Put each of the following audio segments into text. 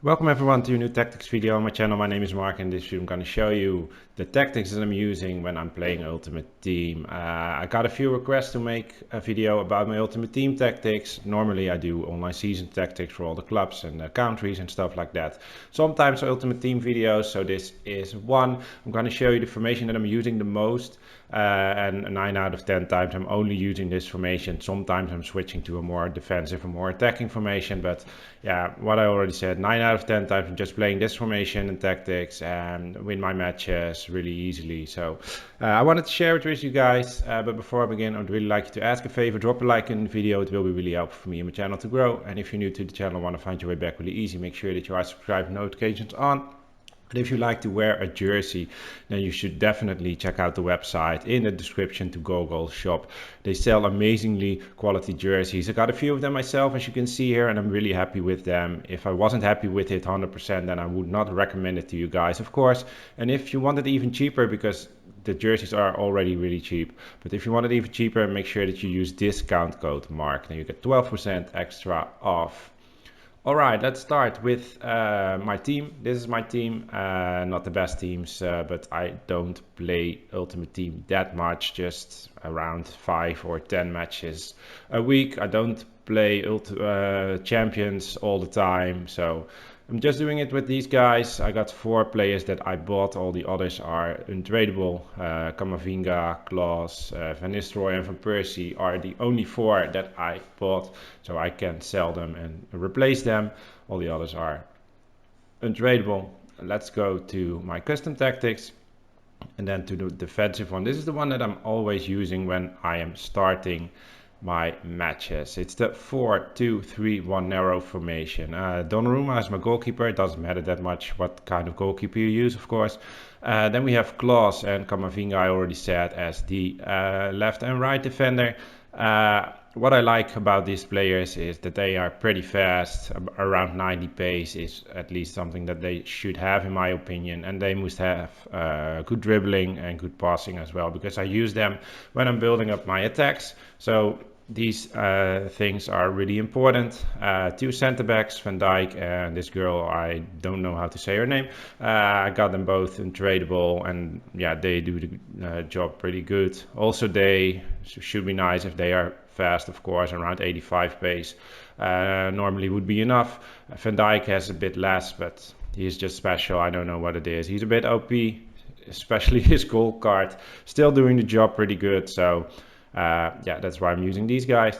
Welcome everyone to a new tactics video on my channel. My name is Mark and in this video I'm going to show you the tactics that I'm using when I'm playing Ultimate Team. I got a few requests to make a video about my Ultimate Team tactics. Normally I do online season tactics for all the clubs and countries and stuff like that. Sometimes Ultimate Team videos, so this is one. I'm going to show you the formation that I'm using the most. And 9 out of 10 times I'm only using this formation. Sometimes I'm switching to a more defensive and more attacking formation, but yeah, what I already said, 9 out of 10 times I'm just playing this formation and tactics and win my matches really easily. So I wanted to share it with you guys, but before I begin, I'd really like you to ask a favor, drop a like in the video. It will be really helpful for me and my channel to grow. And if you're new to the channel and want to find your way back really easy, make sure that you are subscribed, notifications on. But if you like to wear a jersey, then you should definitely check out the website in the description to Google shop. They sell amazingly quality jerseys. I got a few of them myself, as you can see here, and I'm really happy with them. If I wasn't happy with it 100%, then I would not recommend it to you guys, of course. And if you want it even cheaper, because the jerseys are already really cheap, but if you want it even cheaper, make sure that you use discount code MARK. Then you get 12% extra off. All right, let's start with my team. This is my team, not the best teams, but I don't play Ultimate Team that much, just around 5 or 10 matches a week. I don't play champions all the time, so I'm just doing it with these guys. I got 4 players that I bought. All the others are untradeable. Kamavinga, Klaus, Van Nistelrooy and Van Persie are the only 4 that I bought. So I can sell them and replace them. All the others are untradeable. Let's go to my custom tactics and then to the defensive one. This is the one that I'm always using when I am starting my matches. It's the 4-2-3-1 narrow formation. Donnarumma is my goalkeeper. It doesn't matter that much what kind of goalkeeper you use, of course. Then we have Klaus and Kamavinga, I already said, as the left and right defender. What I like about these players is that they are pretty fast. Around 90 pace is at least something that they should have, in my opinion, and they must have good dribbling and good passing as well, because I use them when I'm building up my attacks. So these things are really important. 2 center backs, Van Dijk and this girl, I don't know how to say her name. I got them both untradeable, and yeah, they do the job pretty good. Also, they should be nice if they are fast, of course. Around 85 pace normally would be enough. Van Dijk has a bit less, but he's just special. I don't know what it is. He's a bit OP, especially his goal card. Still doing the job pretty good. So yeah, that's why I'm using these guys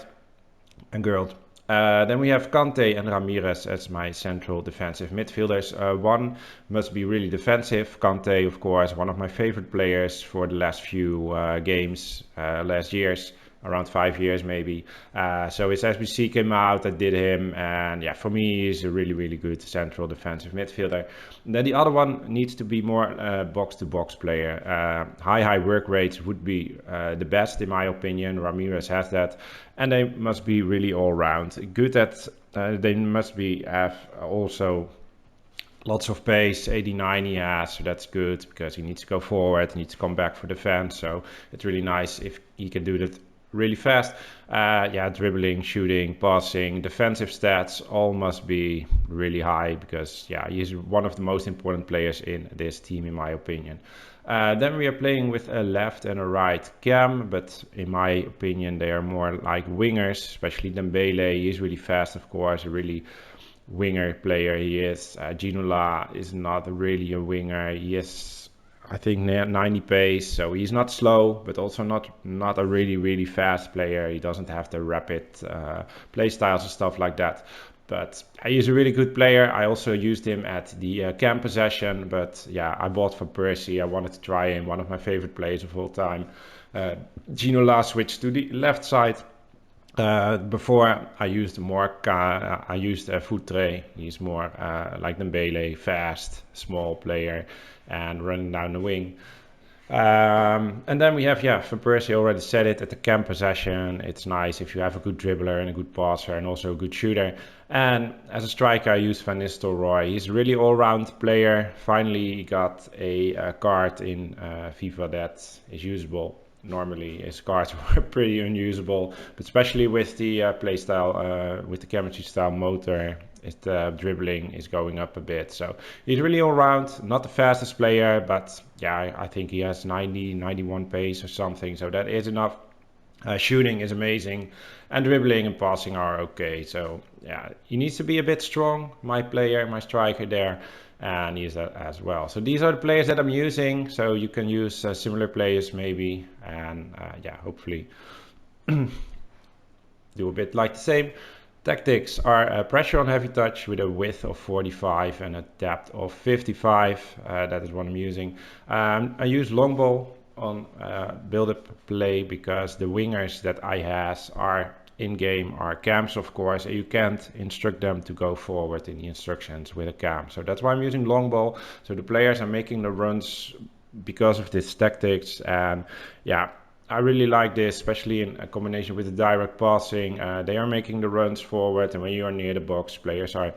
and girls. Then we have Kante and Ramirez as my central defensive midfielders. One must be really defensive. Kante, of course, one of my favorite players for the last few games, last years. Around 5 years maybe. So it's SBC came out, I did him, and yeah, for me he's a really good central defensive midfielder. And then the other one needs to be more box-to-box player. High work rates would be the best in my opinion. Ramirez has that, and they must be really all-round. Good at, they must be have also lots of pace. 89 he has, so that's good, because he needs to go forward, he needs to come back for defense, so it's really nice if he can do that really fast. Yeah, dribbling, shooting, passing, defensive stats all must be really high, because yeah, he's one of the most important players in this team, in my opinion. Then we are playing with a left and a right cam, but in my opinion they are more like wingers, especially Dembele. He is really fast, of course, a really winger player he is. Ginola is not really a winger. He is, I think, 90 pace, so he's not slow, but also not a really fast player. He doesn't have the rapid play styles and stuff like that. But he's a really good player. I also used him at the cam possession, but yeah, I bought Van Persie. I wanted to try him, one of my favorite players of all time. Ginola switched to the left side. Before I used FUT. He's more like Dembele, fast, small player, and running down the wing. And then we have, yeah, Van Persie, already said it, at the cam possession. It's nice if you have a good dribbler and a good passer and also a good shooter. And as a striker, I use Van Nistelrooy. He's a really all-round player. Finally got a card in FIFA that is usable. Normally his cards were pretty unusable, but especially with the playstyle, with the chemistry style motor, His dribbling is going up a bit. So he's really all round, not the fastest player, but yeah, I think he has 91 pace or something. So that is enough. Shooting is amazing, and dribbling and passing are okay. So yeah, he needs to be a bit strong, my player, my striker there, and he is that as well. So these are the players that I'm using. So you can use similar players maybe, and yeah, hopefully do a bit like the same. Tactics are pressure on heavy touch with a width of 45 and a depth of 55. That is what I'm using. I use long ball on build-up play because the wingers that I has are in-game are cams, of course, and you can't instruct them to go forward in the instructions with a cam. So that's why I'm using long ball. So the players are making the runs because of this tactics, and yeah, I really like this, especially in a combination with the direct passing. They are making the runs forward, and when you are near the box, players are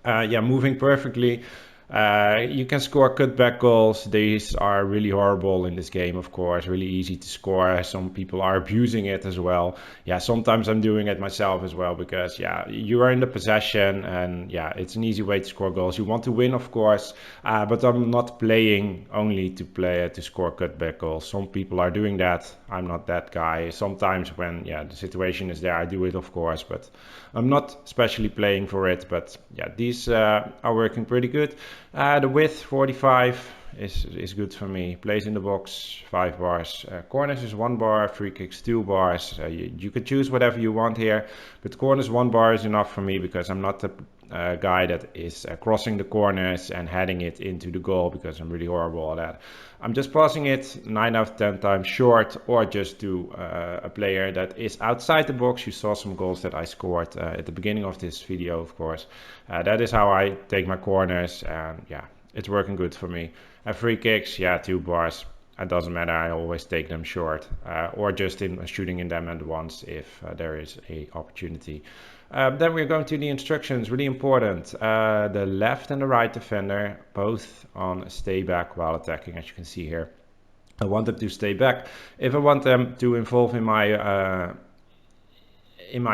yeah, moving perfectly. You can score cutback goals. These are really horrible in this game, of course, really easy to score. Some people are abusing it as well. Yeah, sometimes I'm doing it myself as well because, yeah, you are in the possession and, yeah, it's an easy way to score goals. You want to win, of course, but I'm not playing only to score cutback goals. Some people are doing that. I'm not that guy. Sometimes when, yeah, the situation is there, I do it, of course, but I'm not especially playing for it. But, yeah, these are working pretty good. The width 45 is good for me. Plays in the box 5 bars. Corners is 1 bar. Free kicks 2 bars. You could choose whatever you want here, but corners 1 bar is enough for me because I'm not the guy that is crossing the corners and heading it into the goal because I'm really horrible at that. I'm just passing it 9 out of 10 times short or just to a player that is outside the box. You saw some goals that I scored at the beginning of this video, of course. That is how I take my corners, and yeah, it's working good for me. And free kicks, yeah, 2 bars. It doesn't matter, I always take them short or just in shooting in them at once if there is a opportunity. Then we're going to the instructions, really important. The left and the right defender, both on stay back while attacking, as you can see here. I want them to stay back. If I want them to involve in my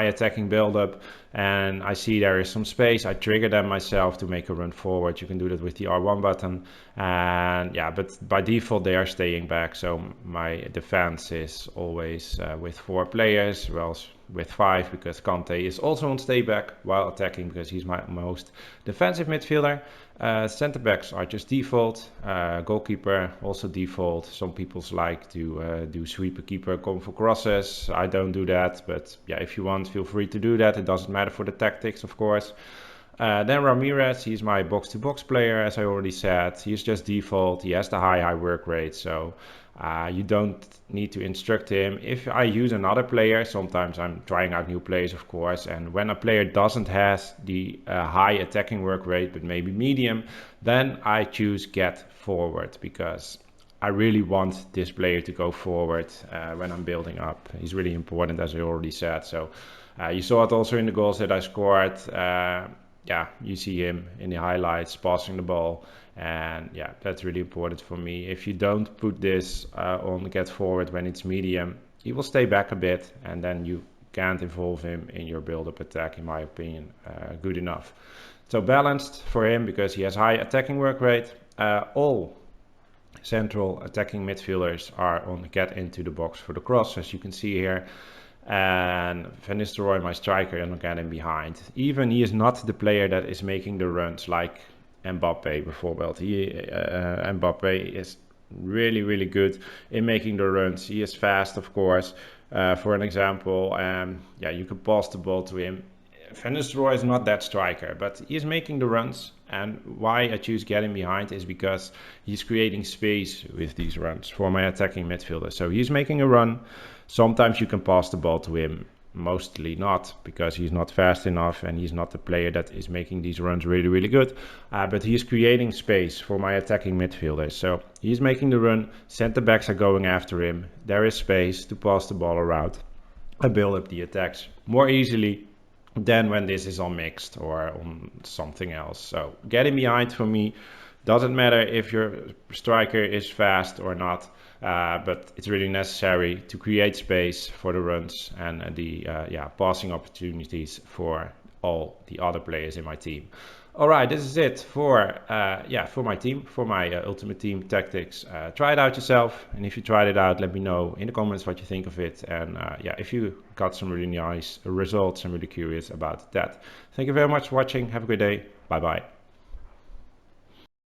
attacking build-up and I see there is some space, I trigger them myself to make a run forward. You can do that with the R1 button, and yeah, but by default they are staying back, so my defense is always with 4 players, well, with 5 because Kante is also on stay back while attacking because he's my most defensive midfielder. Center backs are just default. Goalkeeper also default. Some people like to do sweeper keeper, come for crosses. I don't do that, but yeah, if you want, feel free to do that. It doesn't matter for the tactics, of course. Then Ramirez, he's my box-to-box player, as I already said. He's just default. He has the high work rate, so you don't need to instruct him. If I use another player, sometimes I'm trying out new players, of course, and when a player doesn't have the high attacking work rate, but maybe medium, then I choose get forward because I really want this player to go forward when I'm building up. He's really important, as I already said. So you saw it also in the goals that I scored. Yeah, you see him in the highlights passing the ball, and yeah, that's really important for me. If you don't put this on get forward when it's medium, he will stay back a bit, and then you can't involve him in your build-up attack, in my opinion, good enough. So balanced for him because he has high attacking work rate. All central attacking midfielders are on get into the box for the cross, as you can see here. And Van Nistelrooy, my striker, and getting behind. Even he is not the player that is making the runs like Mbappe, bijvoorbeeld. Mbappe is really, really good in making the runs. He is fast, of course. For an example, yeah, you can pass the ball to him. Van Nistelrooy is not that striker, but he is making the runs. And why I choose getting behind is because he's creating space with these runs for my attacking midfielder. So he's making a run. Sometimes you can pass the ball to him, mostly not, because he's not fast enough and he's not the player that is making these runs really, really good. But he's creating space for my attacking midfielders. So he's making the run, center backs are going after him. There is space to pass the ball around. I build up the attacks more easily than when this is on mixed or on something else. So getting behind for me doesn't matter if your striker is fast or not, but it's really necessary to create space for the runs and the passing opportunities for all the other players in my team. All right, this is it for my team, for my Ultimate Team tactics. Try it out yourself, and if you tried it out, let me know in the comments what you think of it. And if you got some really nice results, I'm really curious about that. Thank you very much for watching. Have a good day. Bye bye.